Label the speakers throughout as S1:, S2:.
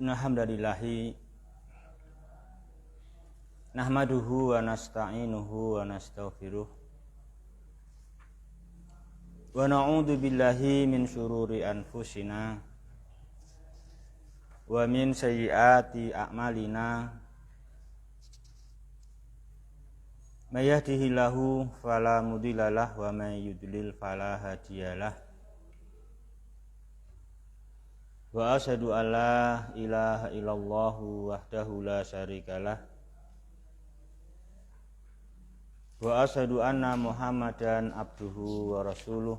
S1: Innal hamdalillahi nahmaduhu wa nasta'inuhu wa nastaghfiruh wa na'udzu billahi min syururi anfusina wa min sayyiati a'malina. May yahdihillahu fala mudhillalah wa may yudlil fala hadiyalah. Wa asyhadu an la ilaha illallah wahdahu la syarikalah. Wa asyhadu anna Muhammadan abduhu wa rasuluh.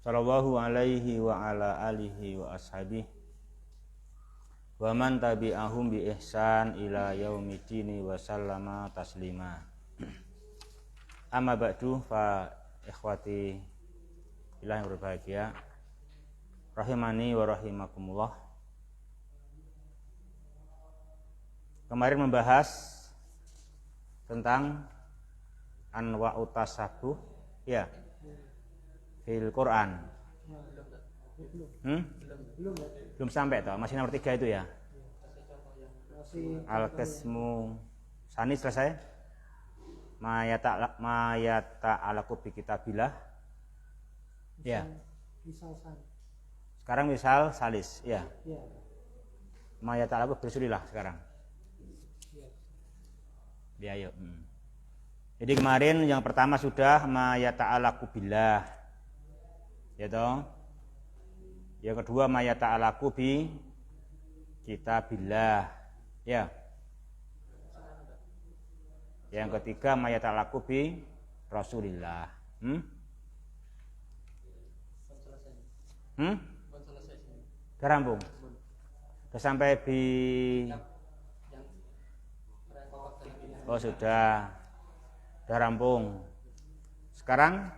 S1: Sallallahu alaihi wa ala alihi wa ashabihi wa man tabi'ahum bi ihsan ila yaumiddin wa sallama taslima. Amma ba'du, fa ikhwati billah yang berbahagia, rahimani wa rahimakumullah. Kemarin membahas tentang anwa'ut tasabuh ya fil Quran. Belum sampai toh, masih nomor 3 itu ya. Al-qismu sani selesai. Mayata alaku bi kitabillah. Ya. Sekarang misal salis, ya. Mayata alaku bersulilah sekarang. Ya, yuk. Jadi kemarin yang pertama sudah mayata alaku billah. Ya toh. Yang kedua mayata alaku bi kitabillah. Ya. Yang ketiga mayata alaku bi rasulillah. Udah rampung. Udah sampai bi. Oh sudah. Udah rampung. Sekarang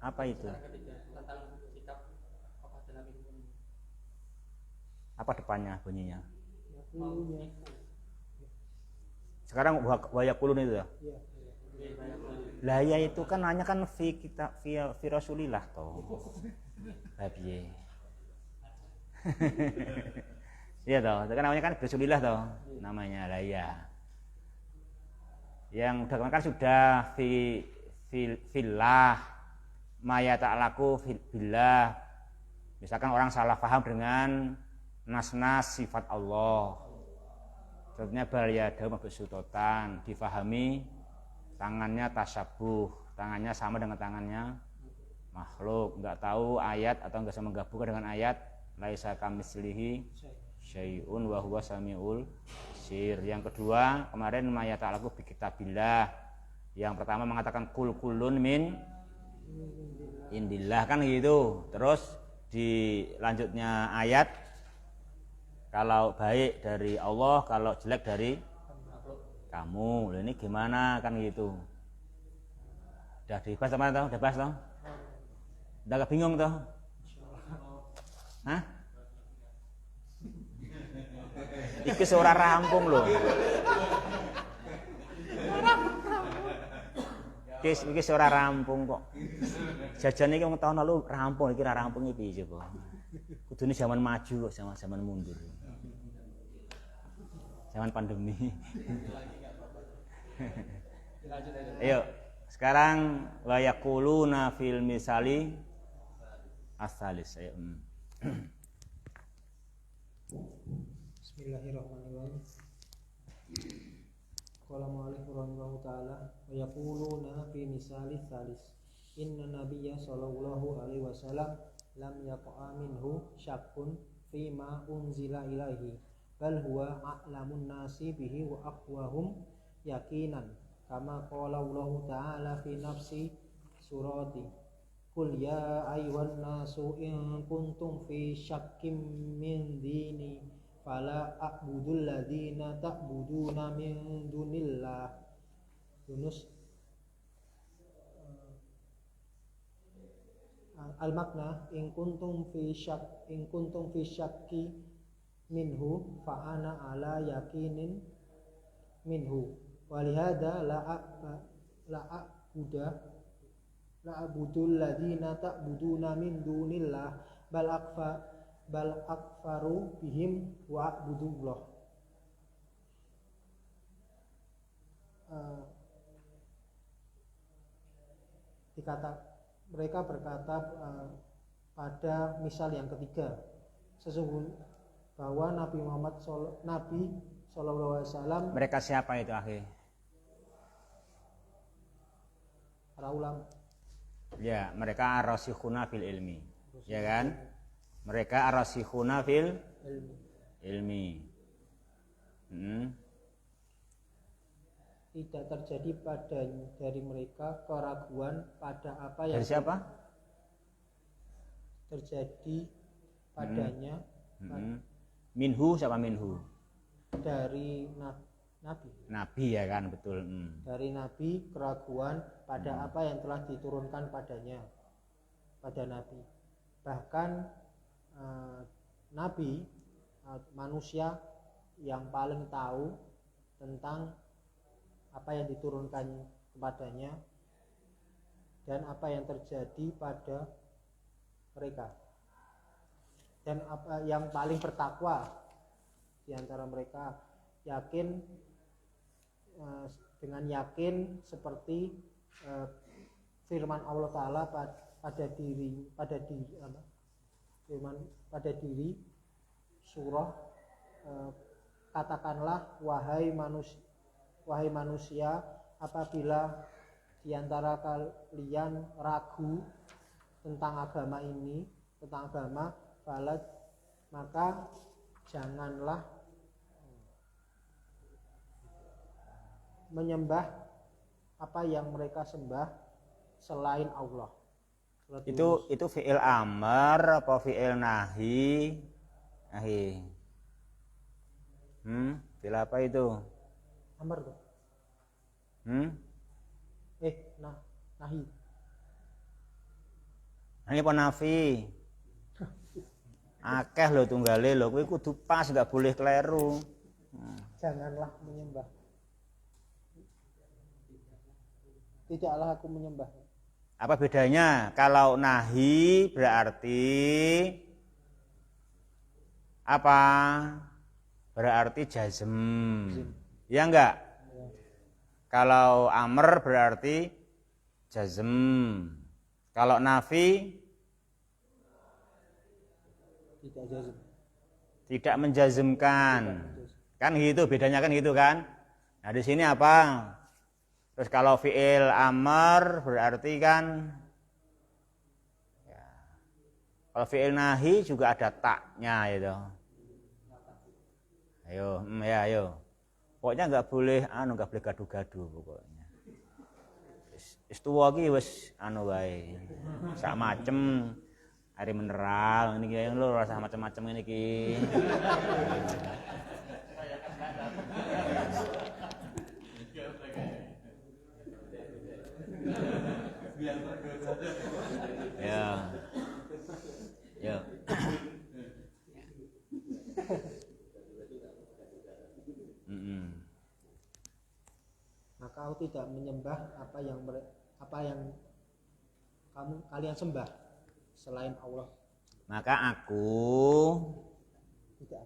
S1: apa itu? Apa depannya bunyinya? Sekarang wayakulun itu ya? Lah ya itu kan hanya kan fi kita fi rasulillah toh. Lah piye? Iya toh, itu kan namanya kan rasulillah toh namanya. Lah ya. Yang udah kan sudah fillah maya ta'alaku billah. Misalkan orang salah paham dengan nas-nas sifat Allah. Contohnya bal yadahu mabsuutatan, difahami tangannya tasyabuh, tangannya sama dengan tangannya makhluk. Enggak tahu ayat atau enggak sama menggabungkan dengan ayat laisa kamitslihi syai'un wa huwa samiul basir. Yang kedua, kemarin maya ta'alaku bi kitabillah. Yang pertama mengatakan kul kulun min indillah kan gitu. Terus di lanjutnya ayat kalau baik dari Allah, kalau jelek dari kamu. Loh, ini gimana kan gitu. Udah dibahas sama toh? Udah bahas toh? Udah gak bingung toh? Hah? Iki ora rampung loh. Iki ora rampung kok. Jajan iki wong tahun lalu rampung, iki ora rampung iki piye coba. Kudune zaman maju kok, zaman mundur. Zaman pandemi. Ayo, sekarang wa yaquluna fil misali as-salis. Ayo.
S2: Bismillahirrahmanirrahim. Qala mu'allif rahimahullahu ta'ala wa yaquluna fi misali salis inna nabiyya sallallahu alaihi wasallam lam yaqa minhu syakkun fi ma unzila ilaihi bal huwa a'lamun nasi bihi wa aqwahum yaqinan kama qala Allah ta'ala fi nafsi surati qul ya ayyuhan nasu in kuntum fi syakkim min dini fala a'budul ladzina ta'buduna min dunillah. Yunus. Al-makna in kuntum fi syakki minhu fa ana ala yakinin minhu walihada la a'buda na'budul ladzina ta'buduna min dunillah bal akfaru bihim wa a'budullah. Mereka berkata pada misal yang ketiga, sesungguhnya bahwa Nabi Muhammad Sallallahu Alaihi Wasallam.
S1: Mereka siapa itu, akhi?
S2: Para ulama.
S1: Ya, mereka ar-rasikhuna fil ilmi, ya kan? Mereka ar-rasikhuna fil ilmi.
S2: Tidak terjadi dari mereka keraguan pada apa yang
S1: dari siapa?
S2: Terjadi padanya.
S1: Minhu, siapa minhu?
S2: Dari Nabi.
S1: Nabi, ya kan, betul.
S2: Dari Nabi keraguan pada apa yang telah diturunkan padanya, pada Nabi. Bahkan Nabi manusia yang paling tahu tentang apa yang diturunkan kepadanya dan apa yang terjadi pada mereka, dan apa yang paling bertakwa di antara mereka, yakin dengan yakin seperti firman Allah Ta'ala pada diri surah, katakanlah wahai manusia, apabila di antara kalian ragu tentang agama ini, tentang agama balad, maka janganlah menyembah apa yang mereka sembah selain Allah.
S1: Itu fi'il amr apa fi'il nahi? Fi'il apa itu?
S2: Amr tuh. Nahi.
S1: Nahi apa nafi? Akeh lho tunggale lho, kuwi kudu pas, enggak boleh keliru.
S2: Janganlah menyembah. Tidaklah aku menyembah.
S1: Apa bedanya? Kalau nahi berarti apa? Berarti jazm. Ya enggak? Ya. Kalau amr berarti jazm. Kalau nafi
S2: tidak jazm.
S1: Tidak menjazmkan. Kan gitu, bedanya kan gitu kan? Nah, di sini apa? Terus kalau fi'il amr berarti kan ya. Kalau fi'il nahi juga ada taknya itu. Ayo. Pokoknya enggak boleh gaduh-gaduh pokoknya. Istuwa ki wis wae. Sak macem air mineral ini ki lho rasa macam-macam ngene iki. Ya.
S2: Maka aku tidak menyembah apa yang kalian sembah selain Allah.
S1: Maka aku
S2: tidak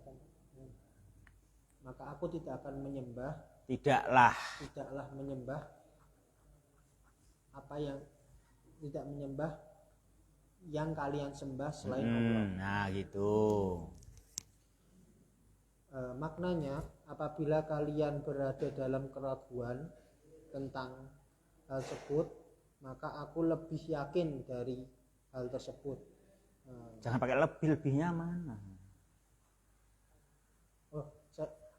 S2: akan menyembah.
S1: Tidaklah
S2: menyembah apa yang tidak menyembah yang kalian sembah selain Allah.
S1: Nah gitu.
S2: Maknanya apabila kalian berada dalam keraguan tentang hal tersebut, maka aku lebih yakin dari hal tersebut.
S1: Jangan pakai lebihnya mana?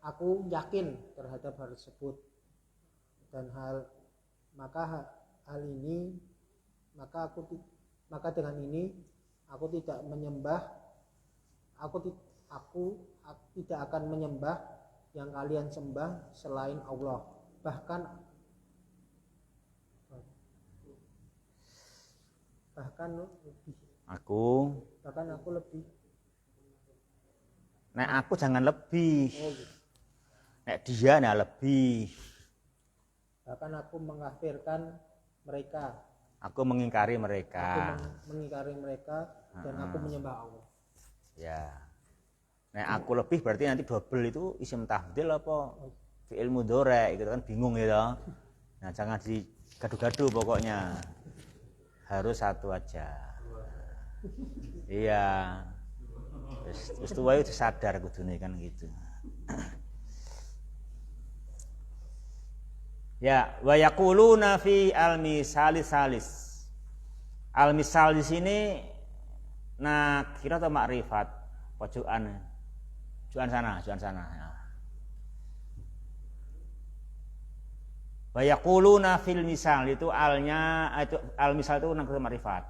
S2: Aku yakin terhadap hal tersebut dan maka dengan ini aku tidak menyembah. Aku tidak akan menyembah yang kalian sembah selain Allah. Bahkan aku lebih.
S1: Nek aku jangan lebih. Nek dia lebih.
S2: Bahkan aku mengkafirkan mereka
S1: Aku mengingkari
S2: Aku
S1: mereka.
S2: mengingkari mereka dan aku menyembah Allah.
S1: Ya. Nah, aku lebih berarti nanti double itu isim tafdil apa fi'il mudhari gitu kan bingung ya. Nah, jangan digadu-gadu pokoknya. Harus satu aja. Iya. Wis tuwa itu sadar kudune kan gitu. Ya, wa yaquluna fi al-misali salis. Al-misal di sini nakira atau makrifat? Pojokan. Juan sana. Ya. Wa yaquluna fil misal itu alnya itu al-misal itu nakira makrifat.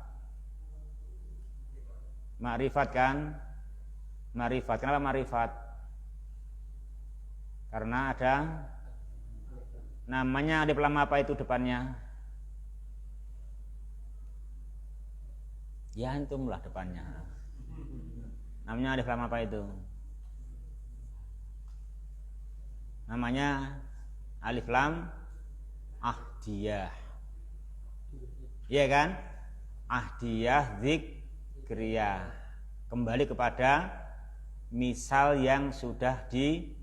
S1: Makrifat kan? Makrifat. Kenapa makrifat? Karena ada namanya alif lam apa itu depannya? Ya antum lah depannya. Namanya alif lam apa itu? Namanya alif lam ahdiyah. Iya kan? Ahdiyah zikriyah. Kembali kepada misal yang sudah di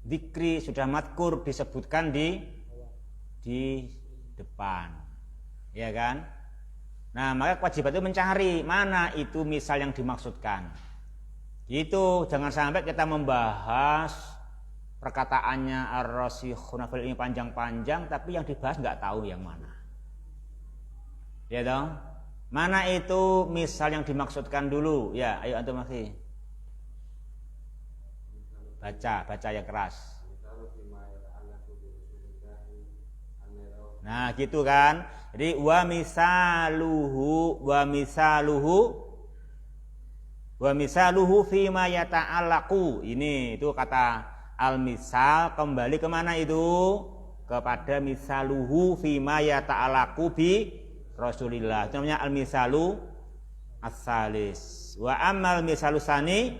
S1: zikri, sudah madkur, disebutkan di depan. Ya kan? Nah, maka kewajiban itu mencari mana itu misal yang dimaksudkan. Itu jangan sampai kita membahas perkataannya ar-rasikhuna fil ilmi panjang-panjang tapi yang dibahas nggak tahu yang mana. Ya dong? Mana itu misal yang dimaksudkan dulu? Ya, ayo antum lagi. Baca yang keras. Nah, gitu kan? Jadi wa misaluhu fima yata'allaqu. Ini itu kata al-misal kembali kemana itu? Kepada misaluhu fima yata'allaqu bi Rasulillah. Itu namanya al-misalu as-salis. Wa ammal misalu sani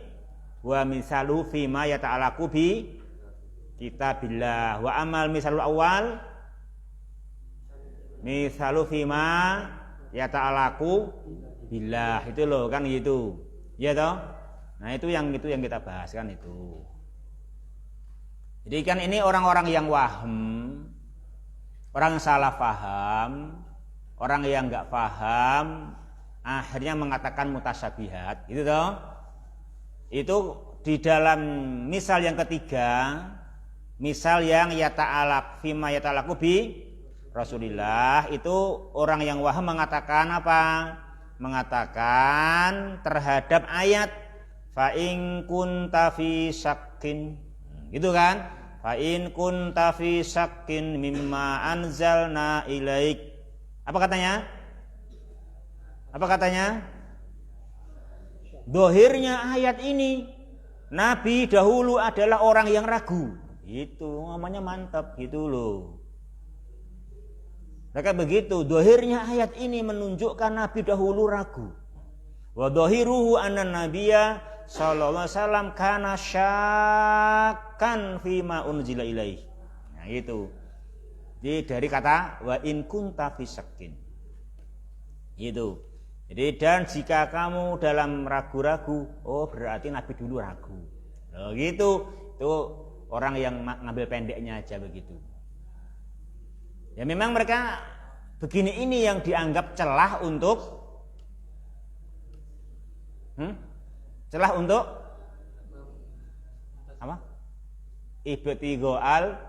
S1: wa misalu fima yata'allaqu bi kitabillah. Wa amal misalul awal misalu fima yata'allaqu billah. Itu loh kan gitu. Ya toh? Nah, itu yang kita bahas kan itu. Jadi kan ini orang-orang yang waham, orang yang salah paham, orang yang enggak paham akhirnya mengatakan mutasyabihat, gitu toh? Itu di dalam misal yang ketiga, misal yang fima yata'allaqu bi Rasulillah, itu orang yang waham mengatakan apa? Mengatakan terhadap ayat fa in kunta fi syakkin, gitu kan? Fa in kunta fi syakkin mimma anzalna ilaik. Apa katanya? Dohirnya ayat ini Nabi dahulu adalah orang yang ragu. Itu namanya mantap gitu loh. Mereka begitu. Dohirnya ayat ini menunjukkan Nabi dahulu ragu. Wa dohiruhu anna nabiyya sallallahu alaihi wasallam kana syakkan fima unzila ilaih. Nah itu. Jadi dari kata wa in kunta fi syakkin. Itu. Jadi dan jika kamu dalam ragu-ragu, oh berarti Nabi dulu ragu. Loh gitu. Itu orang yang ngambil pendeknya aja begitu. Ya memang mereka begini ini yang dianggap celah untuk apa? Ibtigho al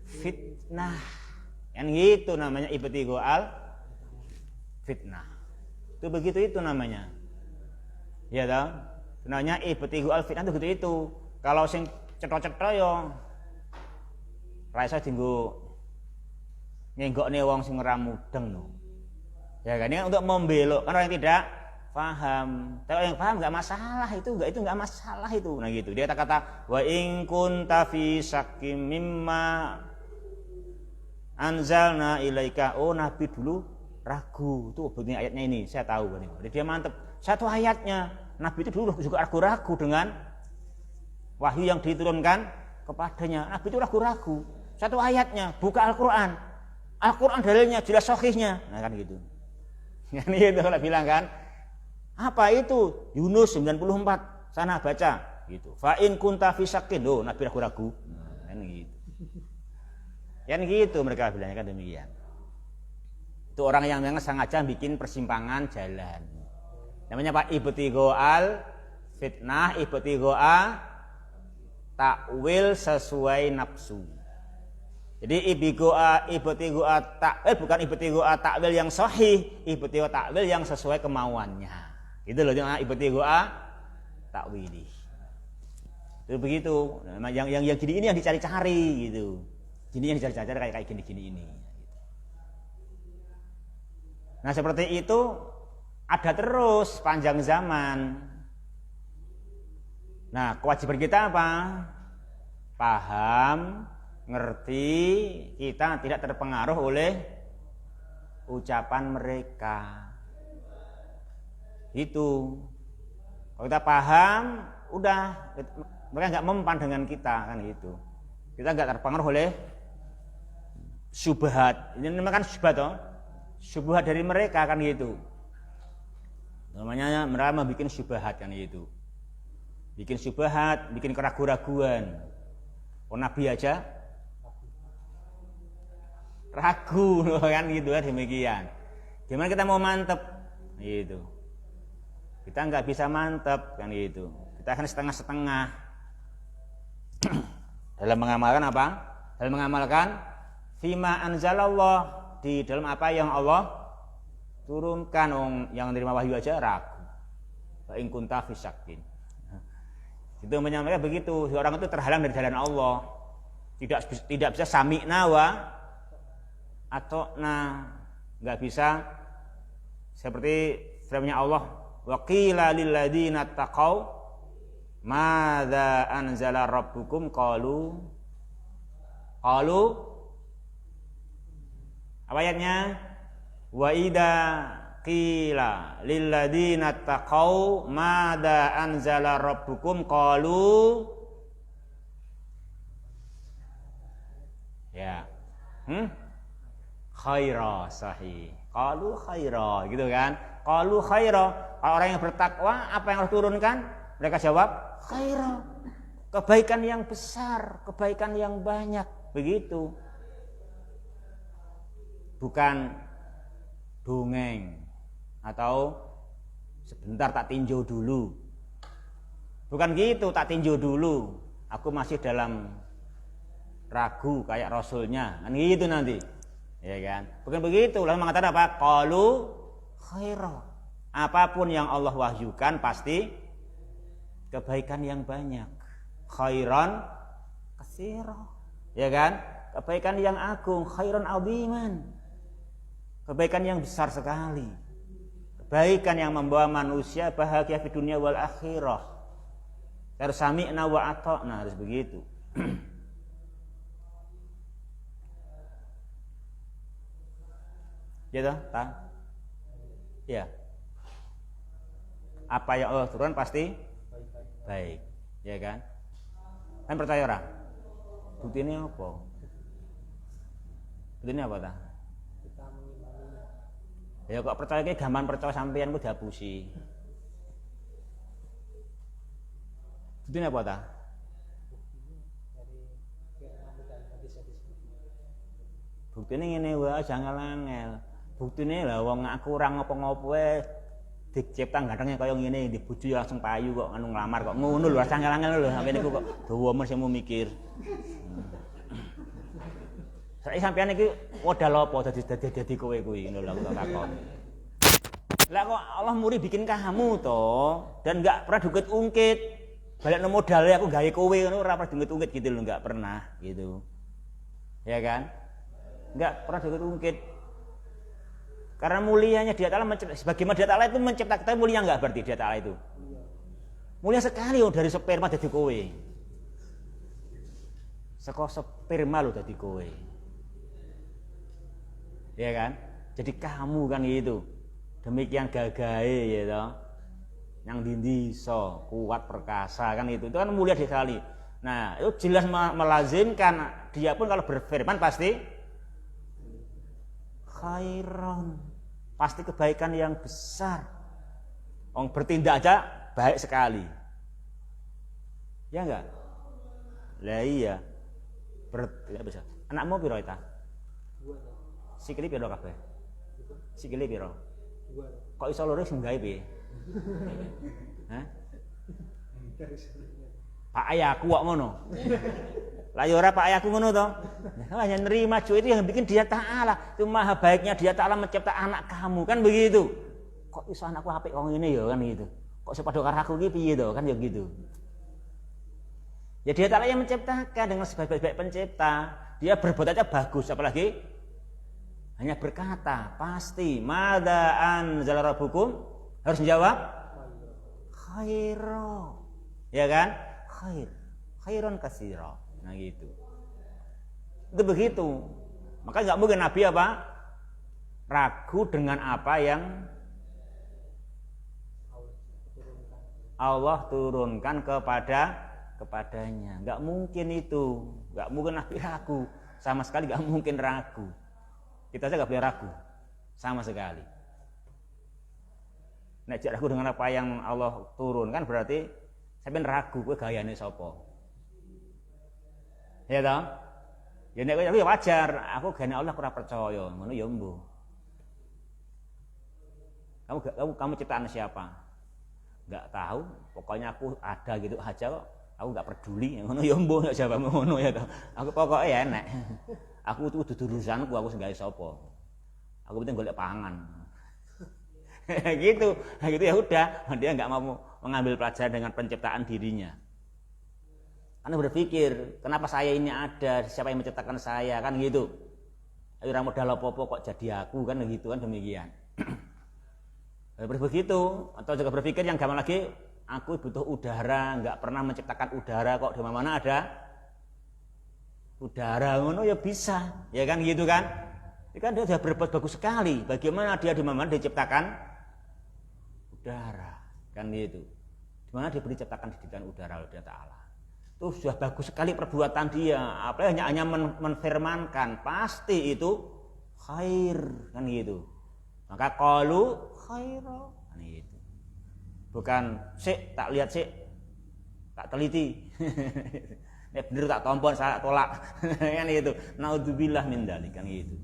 S1: fitnah. Yang gitu namanya ibtigho al fitnah. Itu begitu itu namanya. Ya toh? Namanya ibtighu al-fitnah itu gitu itu. Kalau sing cetha-cetha yo ra iso dienggo nyenggokne wong sing ora mudeng no. Ya kan ini untuk membelokkan orang yang tidak paham. Kalau yang paham enggak masalah itu enggak masalah itu. Nah gitu. Dia kata wa in kunta fi syakkim mimma anzalna ilaika. Oh Nabi dulu ragu. Tuh begini ayatnya ini, saya tahu ini. Jadi dia mantep. Satu ayatnya Nabi itu dulu juga ragu-ragu dengan wahyu yang diturunkan kepadanya. Nabi itu ragu-ragu. Satu ayatnya buka Al-Qur'an. Al-Qur'an dalilnya jelas sahihnya. Nah kan gitu. Kan itu lah bilang kan. Apa itu? Yunus 94. Sana baca gitu. Fa in kunta fi syakin. Loh, Nabi ragu-ragu. Kan gitu. Kan gitu mereka bilangnya kan demikian. Itu orang yang memang sengaja bikin persimpangan jalan. Namanya Pak ibtighoal fitnah, ibtighoa takwil sesuai nafsu. Jadi ibtighoa takwil bukan ibtighoa takwil yang sahih, ibtighoa takwil yang sesuai kemauannya. Gitu loh ibtighoa takwili. Itu begitu. Yang gini ini yang dicari-cari gitu. Gini yang dicari-cari kayak gini-gini ini. Nah seperti itu ada terus panjang zaman. Nah kewajiban kita apa? Paham, ngerti, kita tidak terpengaruh oleh ucapan mereka. Itu. Kalau kita paham, udah mereka nggak mempan dengan kita kan gitu. Kita nggak terpengaruh oleh syubhat. Ini namanya kan syubhat toh. Syubhat dari mereka kan gitu. Namanya mereka membuat syubhat kan gitu. Bikin syubhat, bikin keraguan-raguan. Oh Nabi aja ragu kan gitu kan demikian. Gimana kita mau mantep gitu. Kita nggak bisa mantep kan gitu. Kita akan setengah-setengah. Dalam mengamalkan apa? Dalam mengamalkan fima anzalallah, di dalam apa yang Allah turunkan. Yang menerima wahyu aja ragu. Fa in kunta fi syakin. Itu menyampaikan begitu. Orang itu terhalang dari jalan Allah. Tidak bisa sami'na wa ata'na. Enggak bisa seperti firman Allah, wa qila lil ladzina taqau madza anzala rabbukum qalu apa ayatnya? Wa idza qila lil ladzina taqau madza anzala rabbukum qalu ya khaira sahih. Qalu khaira gitu kan. Qalu khaira. Kalau orang yang bertakwa apa yang harus turunkan? Mereka jawab khaira. Kebaikan yang besar, kebaikan yang banyak, begitu. Bukan dongeng atau sebentar tak tinjau dulu. Bukan gitu, tak tinjau dulu. Aku masih dalam ragu kayak rasulnya. Kan gitu nanti. Ya kan? Bukan begitu. Lalu mengatakan apa? Qalu khaira. Apapun yang Allah wahyukan pasti kebaikan yang banyak. Khairan katsira. Ya kan? Kebaikan yang agung, khairan aziman. Kebaikan yang besar sekali. Kebaikan yang membawa manusia bahagia di dunia wal akhirah. Harus sami'na wa ata'na, harus begitu. Ya toh, tak? Ya. Apa yang Allah turun pasti baik, ya kan? Kan percaya orang. Buktinya apa? Buktinya apa tak? Ya kok percaya ki gampang percaya sampeyan ku dihapusi. Buktinya apa tak? Buktinya ngene wae jangan angel. Buktine lah wong aku ora ngopo-ngopo wae dicipta gantengnya kaya ngene di bojo langsung payu kok anu nglamar kok ngono lho angel-angel lho sampeyan niku kok dawa men sing mikir. Saiki sampeyan iki modal apa dadi kowe kuwi ngono lho aku tak takon. Lah kok Allah muri bikin kamu toh dan enggak pernah diungkit-ungkit. Balekno modalnya aku gawe kowe ngono ora pernah diungkit-ungkit gitu lho, enggak pernah gitu. Ya kan? Enggak pernah diungkit-ungkit. Karena mulianya Dia Ta'ala sebagaimana Dia Ta'ala itu mencipta kita mulia enggak berarti Dia Ta'ala itu? Mulia sekali dari sperma dadi kowe. Saka sperma lho dadi kowe. Ya kan? Jadi kamu kan gitu. Demikian gagahe ya toh. Yang dindi iso kuat perkasa kan itu kan mulia sekali. Nah, itu jelas melazimkan dia pun kalau berfirman pasti khairan. pasti kebaikan yang besar. Orang bertindak aja baik sekali. Ya enggak? Lah iya. Tidak bisa. Anakmu piro eta? 2. Sikile piro kabeh? Sikile piro? 2. Kok iso loro sing gawe piye? Hah? Pak ayahku kok ngono. Lah ya ora pak ayahku ngono to. Hanya nerima itu yang bikin dia Ta'ala. Itu maha baiknya dia Ta'ala mencipta anak kamu kan begitu. Kok iso anakku apik kok ngene ya kan gitu. Kok sepadha karo aku iki piye to kan ya gitu. Ya dia Ta'ala yang menciptakan dengan sebaik-baik pencipta. Dia berbuat aja bagus apalagi hanya berkata pasti madza anzala rabbukum harus menjawab khaira. Ya kan? Khairon katsira. Nah gitu. Itu begitu. Maka enggak mungkin Nabi apa? Ragu dengan apa yang Allah turunkan kepadanya. Enggak mungkin itu. Enggak mungkin Nabi ragu. Sama sekali enggak mungkin ragu. Kita saja enggak boleh ragu. Sama sekali. Nek ragu dengan apa yang Allah turunkan berarti sampeyan ragu kowe gayane sapa. Ya toh? Ya nek kowe wajar, aku gayane Allah ora percaya, ngono ya mbuh. Kamu ciptaan siapa? Enggak tahu, pokoknya aku ada gitu aja kok. Aku enggak peduli, ngono ya mbuh nek jawabmu ngono ya toh. Aku pokoke ya enek. Aku itu kudu urusanku, aku sing gawe sapa. Aku penting golek pangan. gitu ya udah, dia enggak mau mengambil pelajaran dengan penciptaan dirinya. Karena berpikir, kenapa saya ini ada, siapa yang menciptakan saya, kan gitu. Ora modal apa-apa kok jadi aku, kan gitu kan demikian. Begitu, atau juga berpikir yang gampang lagi, aku butuh udara, enggak pernah menciptakan udara kok, di mana ada udara, ngono ya bisa, ya kan gitu kan. Ini kan dia sudah berbuat bagus sekali. Bagaimana dia di mana diciptakan udara, kan gitu. Di mana dia diciptakan didikan udara oleh Allah Ta'ala. Itu sudah bagus sekali perbuatan dia. Apalagi hanya menfirmankan, pasti itu khair, kan gitu. Maka qalu khaira, kan gitu. Bukan sik tak lihat sik, tak teliti. Nek bener tak tompon saya tolak. Kan gitu. Naudzubillah min dzalik, kan gitu.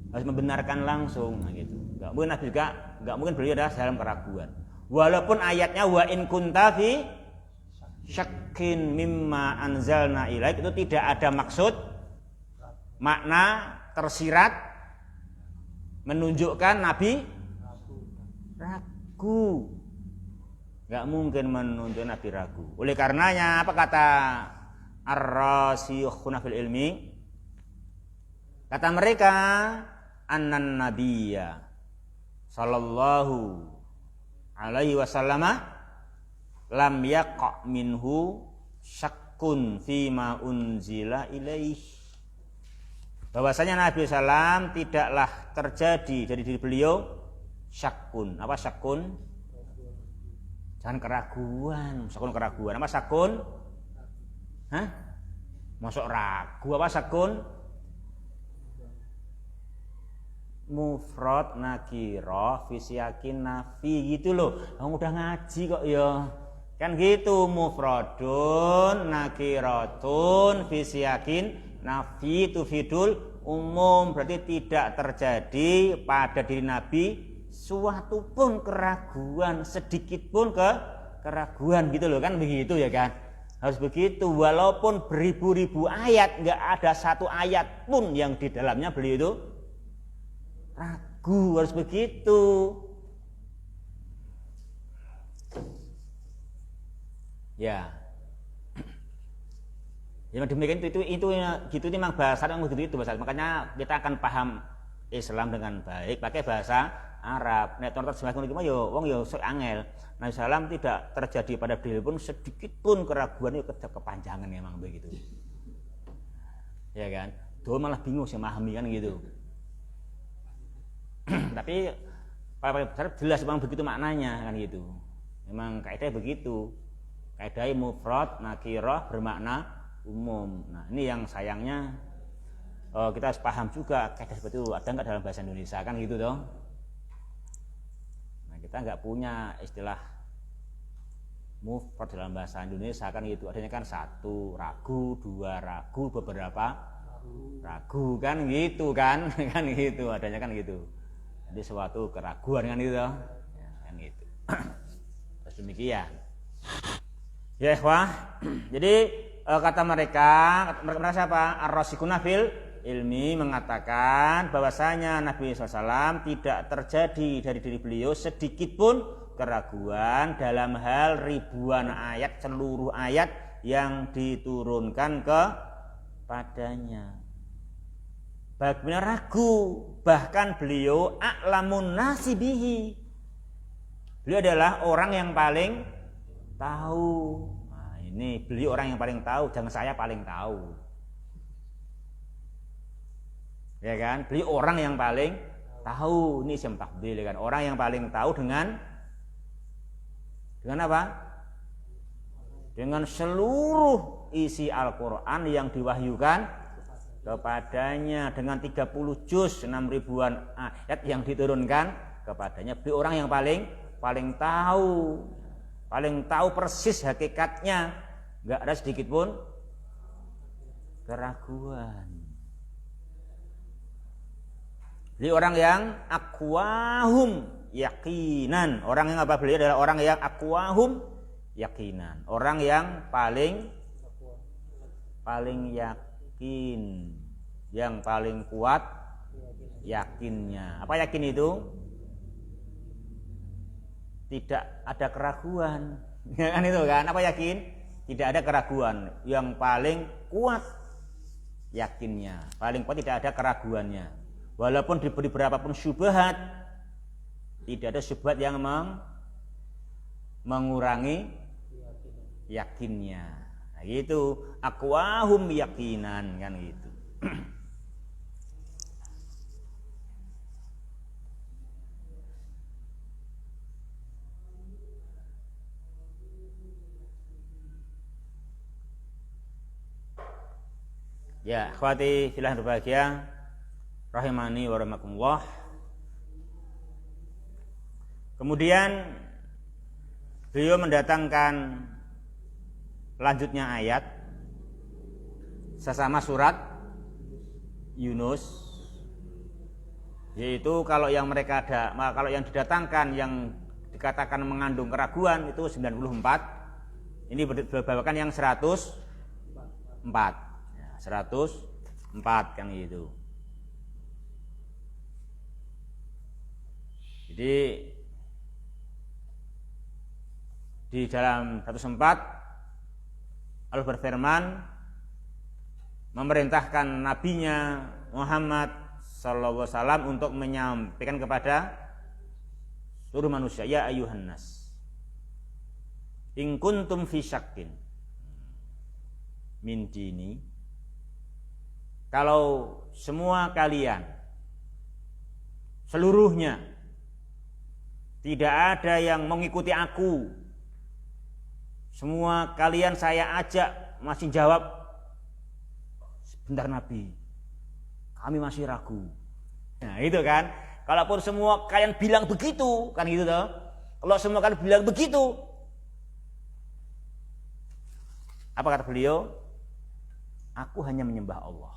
S1: Harus membenarkan langsung, nah gitu. Enggak mungkin Nabi juga, enggak mungkin beliau ada dalam keraguan. Walaupun ayatnya wa in kunta fi syakkin mimma anzalna ilaik, itu tidak ada maksud makna tersirat menunjukkan Nabi ragu. Enggak mungkin menunjukkan Nabi ragu. Oleh karenanya apa kata ar-rasikhuna fil ilmi? Kata mereka annan nabiyya sallallahu alaihi wasallam lam yaqa minhu syakkun fima unzila ilaih. Bahwasanya Nabi sallam tidaklah terjadi dari diri beliau syakkun. Apa syakkun? Jangan keraguan. Syakkun keraguan. Apa syakkun? Hah? Masuk ragu apa syakkun? Mufrad nakirah fisyakin nafi gitu loh. Kamu udah ngaji kok ya. Kan gitu, mufradun nakiratun fisyakin nafi tufidul umum, berarti tidak terjadi pada diri Nabi suatu pun keraguan, sedikit pun keraguan gitu loh, kan begitu ya kan. Harus begitu, walaupun beribu-ribu ayat enggak ada satu ayat pun yang di dalamnya beliau itu ragu, harus begitu. Ya. Ya demikian itu gitu memang bahasa yang begitu itu bahasa. Makanya kita akan paham Islam dengan baik pakai bahasa Arab. Nek tonton semakin iki yo wong yo sok angel. Nabi sallam tidak terjadi pada beliau pun sedikit pun keraguan itu kepanjangan memang begitu. Ya kan? Dua malah bingung sih memahami kan gitu. Tapi para besar jelas memang begitu maknanya kan gitu. Memang kaidah begitu. Kaidah mufrad nakirah bermakna umum. Nah, ini yang sayangnya kita harus paham juga kaidah seperti itu ada enggak dalam bahasa Indonesia kan gitu dong. Kita nggak punya istilah mufrad dalam bahasa Indonesia kan gitu. Adanya kan satu ragu, dua ragu, beberapa ragu kan gitu kan. Kan gitu, adanya kan gitu. Jadi suatu keraguan kan gitu. Ya, kan gitu. Terus demikian. Ya ikhwah. Jadi kata mereka siapa? Ar-Rasikuna fil ilmi mengatakan bahwasanya Nabi SAW tidak terjadi dari diri beliau sedikit pun keraguan dalam hal ribuan ayat, seluruh ayat yang diturunkan kepadanya. Bagaimana ragu, bahkan beliau a'lamun nasibihi. Beliau adalah orang yang paling tahu. Nah, ini beliau orang yang paling tahu, jangan saya paling tahu. Ya kan? Beliau orang yang paling tahu. Ini isim tafdhil kan. Orang yang paling tahu dengan apa? Dengan seluruh isi Al-Qur'an yang diwahyukan kepadanya, dengan 30 juz 6.000-an ayat yang diturunkan kepadanya. Beliau orang yang paling tahu persis hakikatnya, enggak ada sedikit pun keraguan. Beliau orang yang aqwahum yakinan. Orang yang apa? Beliau adalah orang yang aqwahum yakinan. Orang yang paling yakin, yang paling kuat yakinnya. Apa yakin itu? Tidak ada keraguan. Kan itu kan? Apa yakin? Tidak ada keraguan. Yang paling kuat yakinnya, paling kuat, tidak ada keraguannya. Walaupun diberi berapapun syubhat, tidak ada syubhat yang mengurangi yakinnya. Nah, itu aqwahum yakinan kan gitu. Ya, akhwati fillah berbahagia, rahimani wa rahimakumullah. Kemudian beliau mendatangkan lanjutnya ayat sesama surat Yunus, yaitu kalau yang didatangkan yang dikatakan mengandung keraguan itu 94. Ini berbawakan yang 104. 104 kan gitu. Jadi di dalam 104 Allah berfirman memerintahkan nabinya Muhammad sallallahu alaihi wasallam untuk menyampaikan kepada seluruh manusia, ya ayuhan nas in kuntum fi syakkin min dini. Kalau semua kalian seluruhnya tidak ada yang mengikuti aku, semua kalian saya ajak masih jawab, sebentar Nabi, kami masih ragu. Nah itu kan, kalaupun semua kalian bilang begitu, kan gitu toh. Kalau semua kalian bilang begitu, apa kata beliau? Aku hanya menyembah Allah.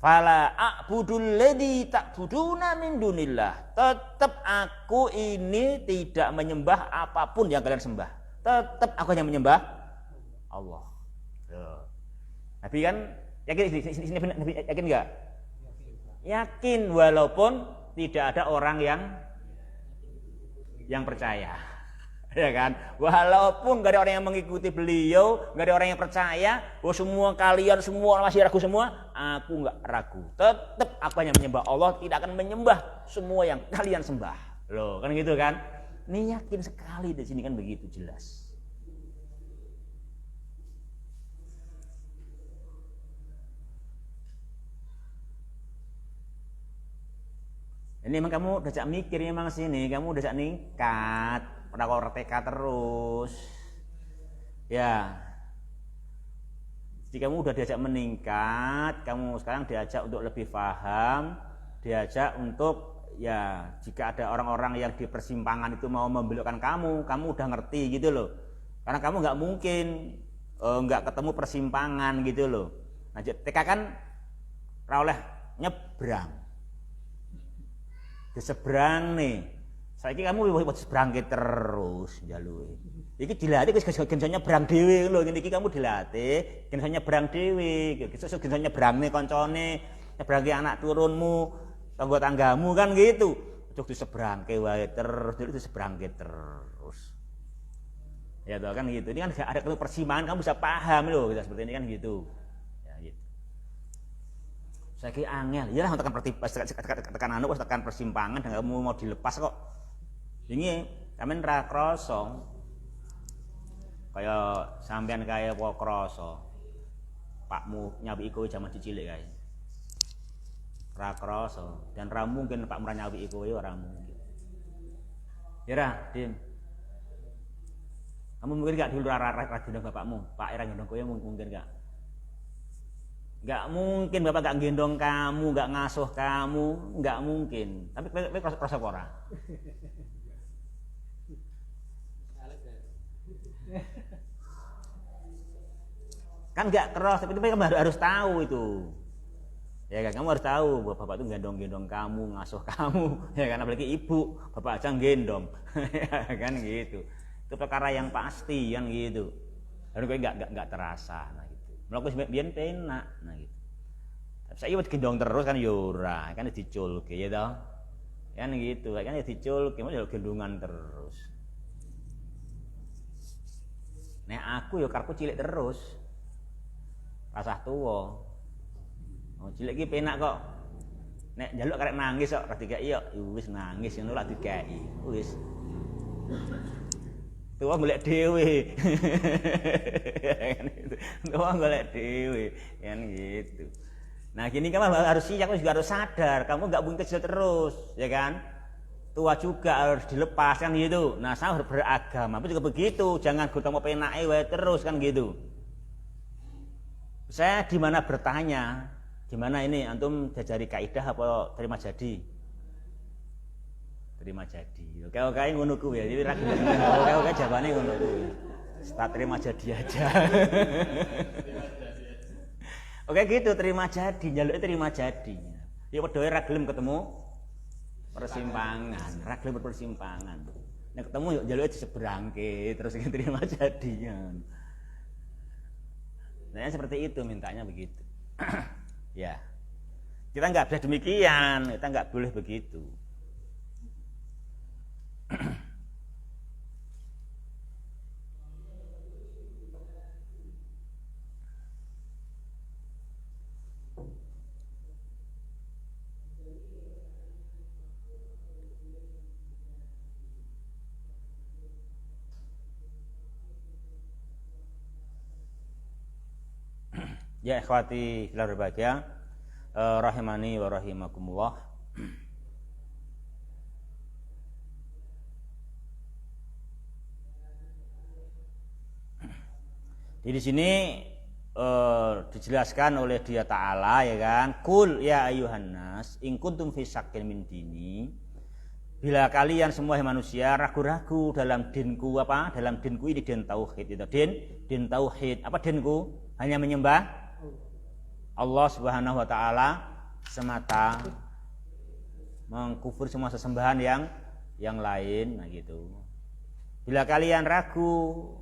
S1: Fala a'budul ladzi ta'buduna min dunillah. Tetap aku ini tidak menyembah apapun yang kalian sembah. Tetap aku hanya menyembah Allah. Nabi kan yakin, Nabi yakin enggak? Yakin, walaupun tidak ada orang yang percaya. Ya kan, walaupun gak ada orang yang mengikuti beliau, gak ada orang yang percaya, semua kalian semua masih ragu semua, aku gak ragu, tetap aku hanya menyembah Allah, tidak akan menyembah semua yang kalian sembah. Loh kan gitu kan, ini yakin sekali di sini kan, begitu jelas. Ini emang kamu udah mikir emang sini, kamu udah nikat. Pernah TK terus ya, jadi kamu udah diajak meningkat, kamu sekarang diajak untuk lebih paham, diajak untuk ya jika ada orang-orang yang di persimpangan itu mau membelokkan kamu udah ngerti gitu loh. Karena kamu nggak mungkin nggak ketemu persimpangan gitu loh. Nah, TK kan oleh nyebrang. Di seberang nih. Saiki kamu wis seberangke terus njaluk. Iki dilatih wis genso nyebrang dhewe lho. Iki kamu dilatih genso nyebrang dhewe. Sesuk genso nyebrangne kancane, nyebrangi anak turunmu, tanggamu kan gitu. Cuk disebrangke wae terus, disebrangke terus. Ya toh kan gitu. Ini kan ada persimpangan, kamu bisa paham loh, kita seperti ini kan gitu. Ya gitu. Saiki angel, ya lah tekan anu wis tekan persimpangan dan kamu mau dilepas kok. Ini sampean ra krasa. Kaya sampean kaya apa krasa. Pakmu nyawi kowe jaman cilik kae. Ra krasa dan ra mungkin Pak Murah nyawi kowe ora mungkin. Ya ra, Dim. Kamu mungkin gak dulu ra gendong bapakmu, Pak Era gendong kowe mungkin gak? Gak mungkin bapak gak gendong kamu, gak ngasuh kamu, gak mungkin. Tapi kowe krasa apa ora? Kan gak keras, tapi kamu harus tahu itu. Ya kan, kamu harus tahu bahwa bapak itu gendong-gendong kamu, ngasuh kamu, ya kan, apalagi ibu, bapak aja gendong, ya kan gitu. Itu perkara yang pasti kan gitu. Lalu kowe enggak terasa nah gitu. Mlaku biyen penak nah gitu. Tapi saiki wis gendong terus kan ya ora, kan diculke ya toh. Kan gitu, kan diculke, mau gendongan terus. Nek aku ya karepku cilik terus. Rasah tuwa. Oh, cilik iki penak kok. Nek njaluk karek nangis kok, ra dikeki yo wis nangis ngono lak dikeki. Wis. Tuwa golek dhewe. Tuwa golek dhewe, kan gitu. Nah, gini kamu harus siap, kamu juga harus sadar, kamu enggak mungkin kecil terus, ya kan? Tua juga harus dilepas kan gitu. Nah, saya harus beragama, tapi juga begitu, jangan gotong penake wae terus kan gitu. Saya di mana bertanya, di mana ini antum jajari kaidah apa terima jadi? Terima jadi. Oke ngono kuwi ya. Jadi ra oke jawabane ngono kuwi. Start terima jadi aja. Oke gitu terima jadi, njaluke terima jadi. Ya padha ra gelem ketemu persimpangan, ra gelem persimpangan. Nek ketemu yo njaluke diseberangke terus terima jadi. Nah, seperti itu mintanya begitu. Ya. Kita enggak bisa demikian, kita enggak boleh begitu. Ya ikhwati fillah berbahagia, rahimani wa rahimakumullah. Di sini dijelaskan oleh Dia Ta'ala ya kan, Qul ya ayyuhan nas in kuntum fi syakkin min dini. Bila kalian semua manusia ragu-ragu dalam dinku apa? Dalam dinku ini din tauhid itu. Din tauhid. Apa dinku? Hanya menyembah Allah Subhanahu wa taala semata, mengkufur semua sesembahan yang lain nah gitu. Bila kalian ragu,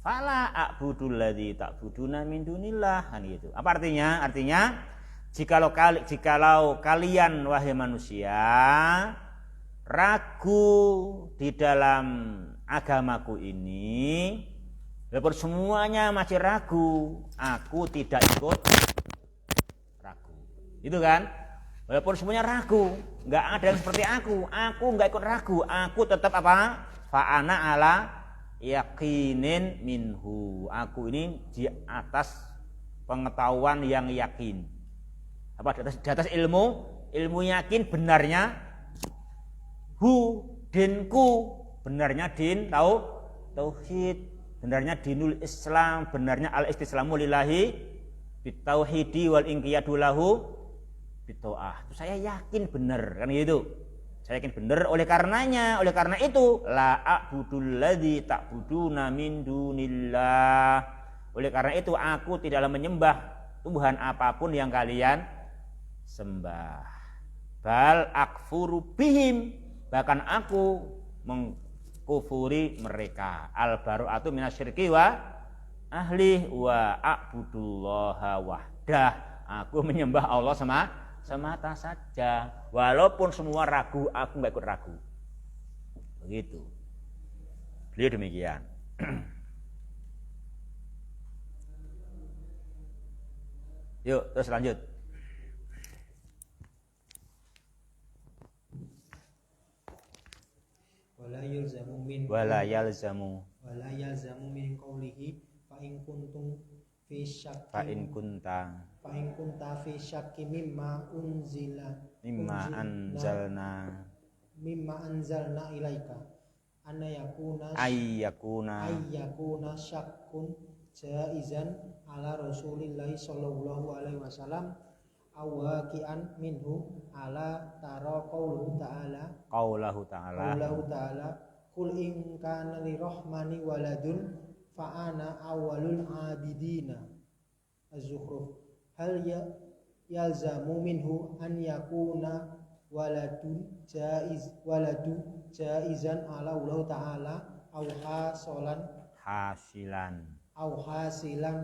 S1: fala a'budul ladzi ta'buduna min dunillah kan gitu. Apa artinya? Artinya jikalau kalian wahai manusia ragu di dalam agamaku ini, walaupun semuanya masih ragu, aku tidak ikut ragu. Itu kan? Walaupun semuanya ragu, enggak ada yang seperti aku enggak ikut ragu, aku tetap apa? Fa'ana ala yakinin minhu. Aku ini di atas pengetahuan yang yakin. Apa di atas ilmu yakin benarnya dinku, benarnya din tauhid, benarnya dinul Islam, benarnya al-istislamu lillahi bitauhidi wal inqiyadu lahu bitaah. Saya yakin benar kan gitu. saya yakin benar. Oleh karena itu la a'budul ladzi ta'buduna min dunillah. Oleh karena itu aku tidaklah menyembah Tuhan apapun yang kalian sembah. Bal akfuru bihim, bahkan aku mengkufuri mereka. Al baru'atu minasyirki wa ahli wa a'budullaha wahdah. Aku menyembah Allah semata saja, walaupun semua ragu, aku nggak ikut ragu. Begitu. Beliau demikian. Yuk, terus lanjut.
S2: Wala yalzamu min qawlihi fa in kuntum fi syakkin
S1: Fa in kunta
S2: fi syakki mimma anzalna ilaika anna yakuna syakkun jaizan ala Rasulillahi sallallahu alaihi wasallam awaqian minhu ala tara qaulahu ta'ala qul in kana lirahmani waladun fa ana awwalul abidina Az-Zukhruf. Hal yalzamu minhu an yakuna waladu jaizan ala Allah ta'ala aw hasilan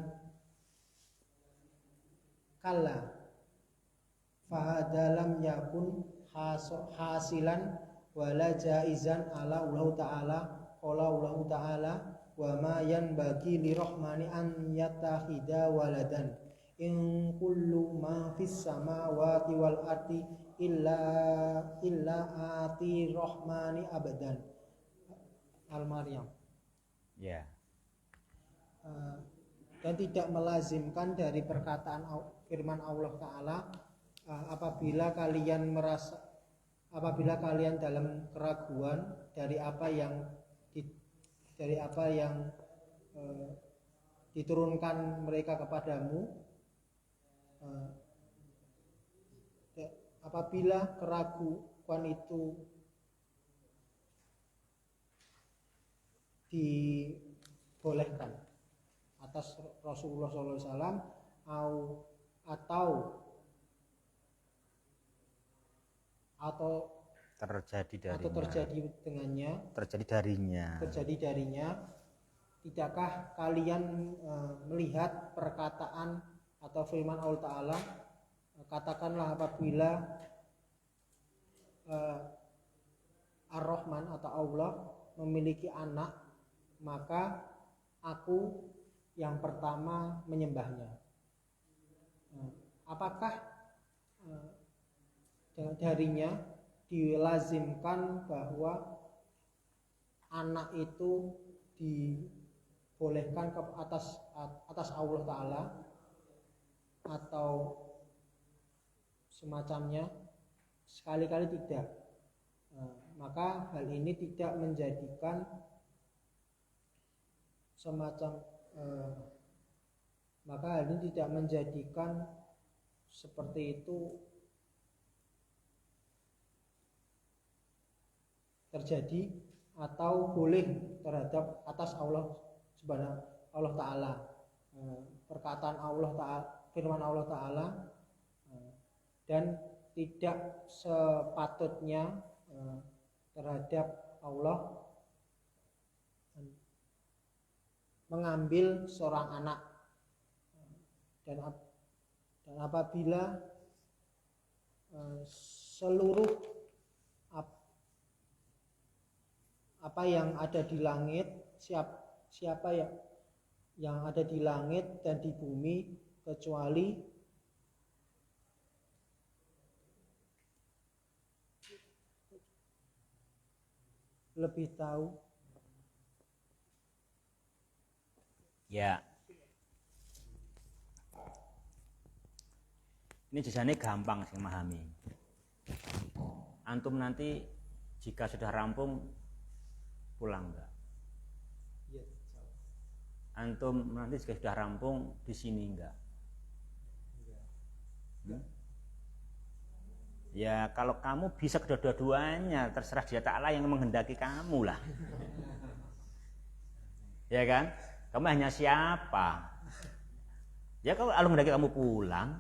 S2: kalla fahada lam yakun hasilan wala jaizan ala Allah ta'ala qala Allah ta'ala wa ma yanbaghi lirahmani an yattakhidha waladan in kullu ma fis samawati wal ardi illa ati rahmani abadan. Al-Maryam.
S1: Ya.
S2: Dan tidak melazimkan dari perkataan firman Allah Ta'ala apabila kalian dalam keraguan dari apa yang diturunkan mereka kepadamu, apabila keraguan itu dibolehkan atas Rasulullah SAW atau terjadi darinya, tidakkah kalian melihat perkataan atau firman Allah Ta'ala, katakanlah apabila Ar-Rahman atau Allah memiliki anak, maka aku yang pertama menyembahnya. Apakah darinya dilazimkan bahwa anak itu dibolehkan ke atas Allah Ta'ala atau semacamnya? Sekali-kali tidak. Maka hal ini tidak menjadikan seperti itu terjadi atau boleh terhadap atas Allah Subhanahu Allah Ta'ala. Perkataan Allah Ta'ala, firman Allah Ta'ala, dan tidak sepatutnya terhadap Allah mengambil seorang anak, dan apabila seluruh apa yang ada di langit, siapa yang ada di langit dan di bumi kecuali lebih tahu.
S1: Ya. Ini jasanya gampang sih memahami. Antum nanti jika sudah rampung pulang enggak?
S2: Ya,
S1: Antum nanti jika sudah rampung di sini enggak? Ya kalau kamu bisa kedua-duanya, terserah Dia Ta'ala yang menghendaki kamu lah. Ya kan? Kamu hanya siapa? Ya kalau Allah menghendaki kamu pulang,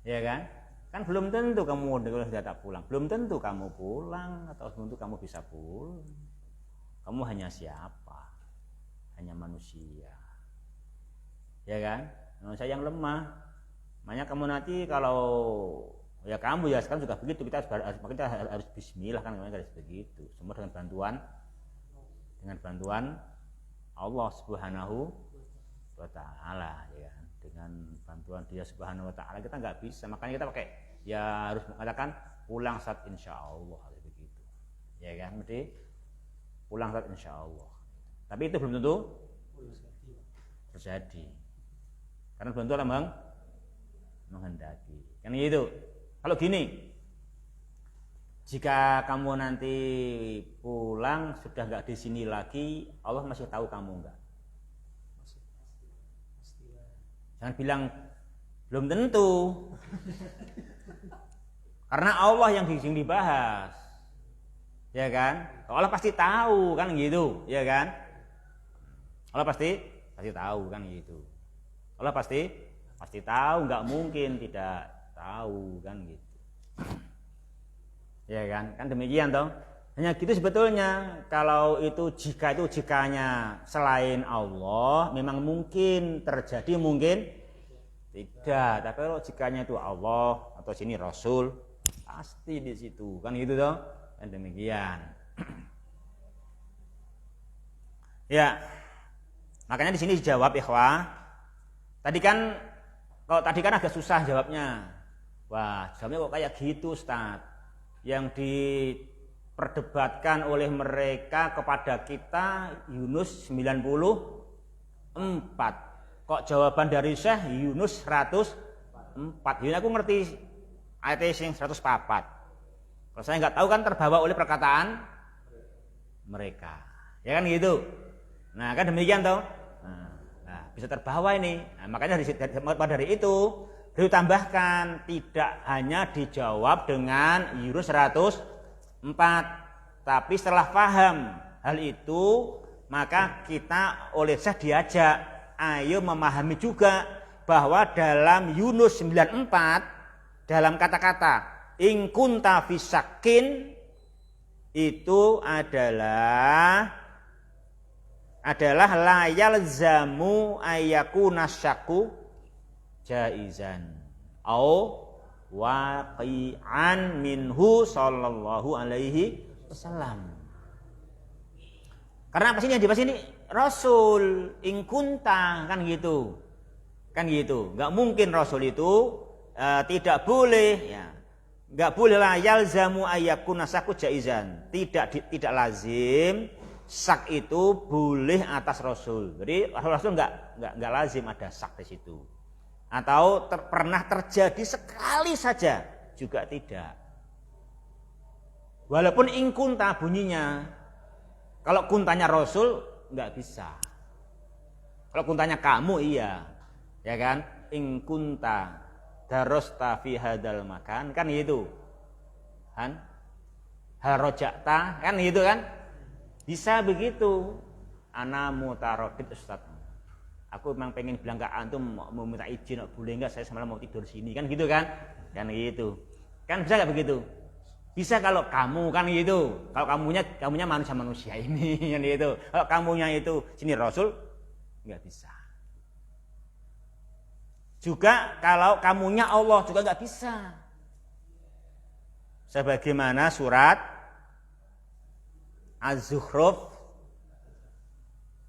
S1: ya kan? Kan belum tentu kamu sudah tak pulang. Belum tentu kamu pulang atau belum tentu kamu bisa pulang. Kamu hanya siapa? Hanya manusia. Ya kan? Manusia yang lemah. Makanya kamu nanti kalau ya kamu ya sekarang juga begitu, kita harus bismillah kan, namanya harus begitu. Semua dengan bantuan Allah Subhanahu wa taala, ya kan. Dengan bantuan Dia Subhanahu wa taala kita nggak bisa. Makanya kita pakai ya harus mengatakan pulang saat insyaallah begitu. Ya kan? Mesti pulang saat insyaallah. Tapi itu belum tentu terjadi. Karena belum tentu Allah menghendaki. Kan gitu. Kalau gini, jika kamu nanti pulang sudah nggak di sini lagi, Allah masih tahu kamu nggak? Jangan bilang belum tentu, karena Allah yang dibahas, ya kan? Allah pasti tahu kan gitu, ya kan? Allah pasti tahu kan gitu. Allah pasti tahu, nggak mungkin tidak tahu kan gitu. Ya kan demikian toh. Hanya gitu sebetulnya. Kalau itu jikanya selain Allah memang mungkin terjadi, mungkin tidak. Tapi kalau jikanya itu Allah atau sini Rasul pasti di situ kan gitu toh. Dan demikian. Ya. Makanya di sini dijawab ikhwah. Tadi kan agak susah jawabnya. Wah, jawabnya kok kayak gitu, Ustaz. Yang diperdebatkan oleh mereka kepada kita Yunus 94. Kok jawaban dari Syekh Yunus 104. Ini aku ngerti ayat sing 104. Kalau saya nggak tahu kan terbawa oleh perkataan mereka. Ya kan gitu. Nah, kan demikian toh. Nah, bisa terbawa ini. Nah, makanya dari itu ditambahkan, tidak hanya dijawab dengan Yunus 104, tapi setelah paham hal itu maka kita oleh Syekh diajak ayo memahami juga bahwa dalam Yunus 94 dalam kata-kata in kunta fi syakkin itu adalah la yalzamu ayyakuna syakku jaizan au waqi'an minhu sallallahu alaihi wasallam. Karena apa sih yang dibahas ini Rasul in kunta kan gitu. Kan gitu. Enggak mungkin Rasul itu tidak boleh ya. Enggak boleh lah yalzamu ayyakuna syakku jaizan. Tidak lazim syak itu boleh atas Rasul. Jadi Rasul enggak lazim ada syak di situ. Atau pernah terjadi sekali saja juga tidak. Walaupun ingkunta bunyinya, kalau kuntanya Rasul nggak bisa. Kalau kuntanya kamu iya, ya kan? Ingkunta darosta fi hadal makan kan gitu, kan? Harojakta kan gitu kan? Bisa begitu. Ana mutarodid Ustaz. Aku memang pengen bilang ke antum mau minta izin, boleh nggak saya semalam mau tidur sini kan gitu kan gitu kan bisa nggak begitu? Bisa kalau kamu kan gitu, kalau kamunya manusia ini kan gitu. Kalau kamunya itu sini Rasul nggak bisa. Juga kalau kamunya Allah juga nggak bisa. Sebagaimana surat Az-Zukhruf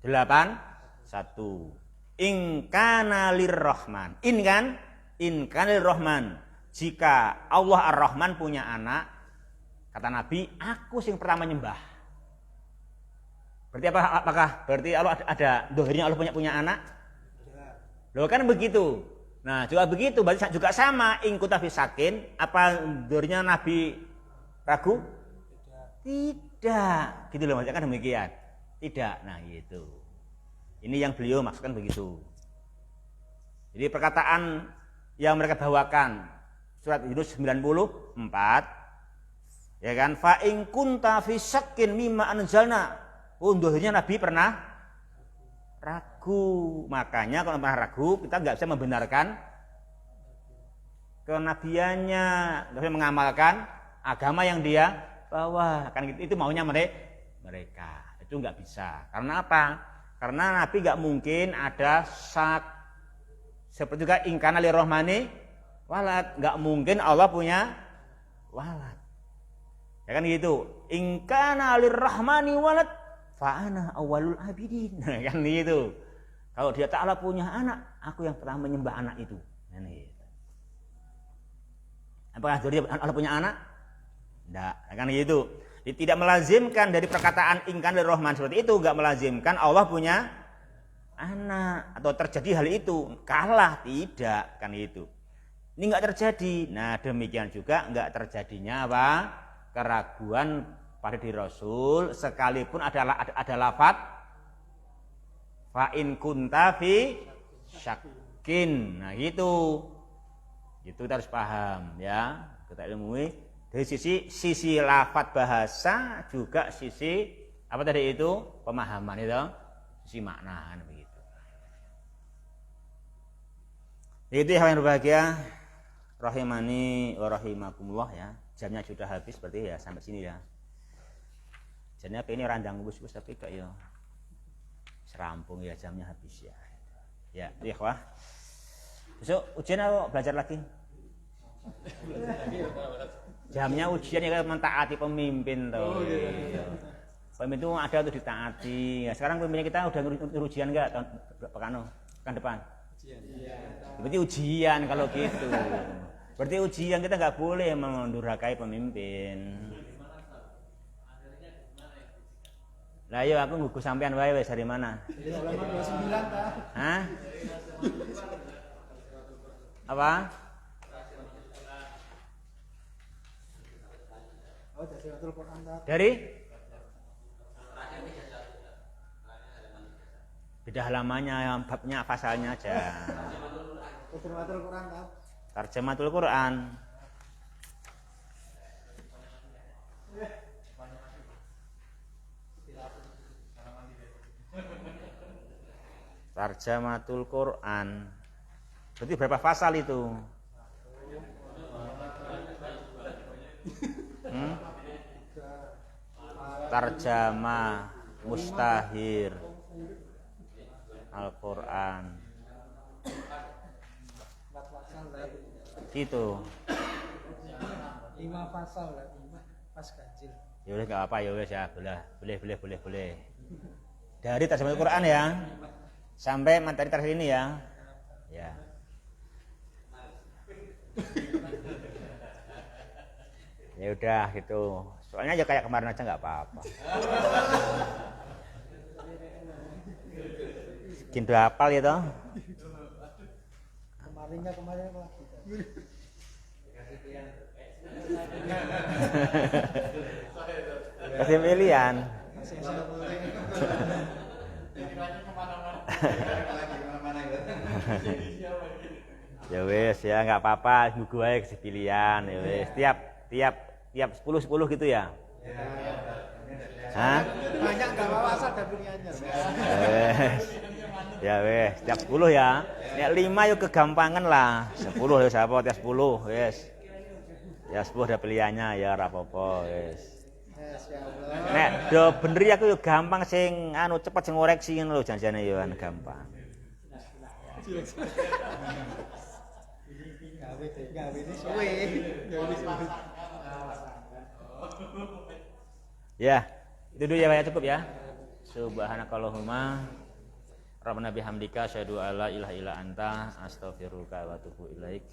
S1: 81. In kana lirrahman. In kana lirrahman. Jika Allah Ar-Rahman punya anak, kata Nabi, aku sing pertama nyembah. Berarti apakah berarti Allah ada dohirnya Allah punya anak? Loh kan begitu. Nah, juga begitu, berarti juga sama in kunta fi sakin, apa dohirnya Nabi ragu? Tidak. Gitu loh, maksudnya kan demikian. Tidak. Nah, gitu. Ini yang beliau maksudkan begitu. Jadi perkataan yang mereka bawakan surat Yunus 94. Ya kan? Fa in kunta fi syakkin mimma anzalna. Dohirnya Nabi pernah ragu. Makanya kalau pernah ragu, kita enggak bisa membenarkan kenabiannya, enggak bisa mengamalkan agama yang dia bawa. Kan itu maunya mereka. Itu enggak bisa. Karena apa? Karena Nabi enggak mungkin ada syak. Seperti juga ingkana lirrahmani walad, enggak mungkin Allah punya walad. Ya kan gitu. Ingkana lirrahmani walad fa ana awwalul abidin. Kan gitu. Kalau dia Ta'ala punya anak, aku yang pertama menyembah anak itu. Nah, gitu. Apakah dia Allah punya anak? Enggak, kan gitu. Tidak melazimkan dari perkataan ingkana lirrahman seperti itu, enggak melazimkan Allah punya anak atau terjadi hal itu. Kalah, tidak, kan itu. Ini enggak terjadi. Nah, demikian juga enggak terjadinya apa? Keraguan pada diri Rasul sekalipun ada lafaz fa in kunta fi syakkin. Nah, gitu. Itu kita harus paham ya. Kita ilmui dari sisi lafaz bahasa juga sisi apa tadi itu? Pemahaman itu, sisi makna kan begitu. Itu ya yang berbahagia rahimani wa rahimakumullah ya. Jamnya sudah habis berarti ya sampai sini ya. Jamnya ini randang bus-bus tapi kok ya serampung ya, jamnya habis ya. Ya, ikhwah. Besok ujian atau belajar lagi? Jamnya ujian ya, mentaati pemimpin tuh. Pemimpin itu ada untuk ditaati. Ya, sekarang pemimpinnya kita udah ujian enggak tahun pekan depan? Ujian. Berarti ujian kalau gitu. Berarti ujian kita enggak boleh mendurhakai pemimpin. Lah yo aku ngugu sampean wae wis dari mana? Dari halaman 29 ta. Hah? Apa? Oh, dari Al-Qur'an ta. Dari? Beda halamannya, babnya, pasalnya aja. Tarjamatul Qur'an ta. Tarjamatul Qur'an. Tarjamatul Quran. Berarti berapa pasal itu? Tarjamah mustahir Al-Quran. Gitu.
S2: 5 pasal lah, 5 pas ganjil.
S1: Ya udah enggak apa ya wes ya, boleh. Dari tarjamatul Quran ya. Sampai materi terakhir ini ya. Ya. Ya udah gitu. Soalnya aja kayak kemarin aja enggak apa-apa. Sekian udah hafal ya toh?
S2: Kemarin apa?
S1: Kasih pilihan. Ya wes ya nggak apa-apa, buku aja kasih pilihan ya wes. Tiap 10 gitu ya. Hah?
S2: Banyak nggak apa-apa asal ada pilihannya.
S1: Ya wes, tiap 10 ya. Nek 5 yuk kegampangan lah. 10 ya siapa tiap 10 wes. Ya 10 ada pilihannya ya ora apa-apa wes. Nek do bener aku yo gampang sing anu cepet sing ngoreksi ngono lho janjane yo gampang. Ya, itu dulu ya Pak, cukup ya. Subhanakallahumma rabbana bihamdika asyhadu alla ilaha illa anta astaghfiruka wa atubu ilaik.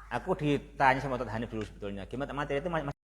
S1: Aku ditanya sama Ustaz Hanif dulu sebetulnya, gimana materi itu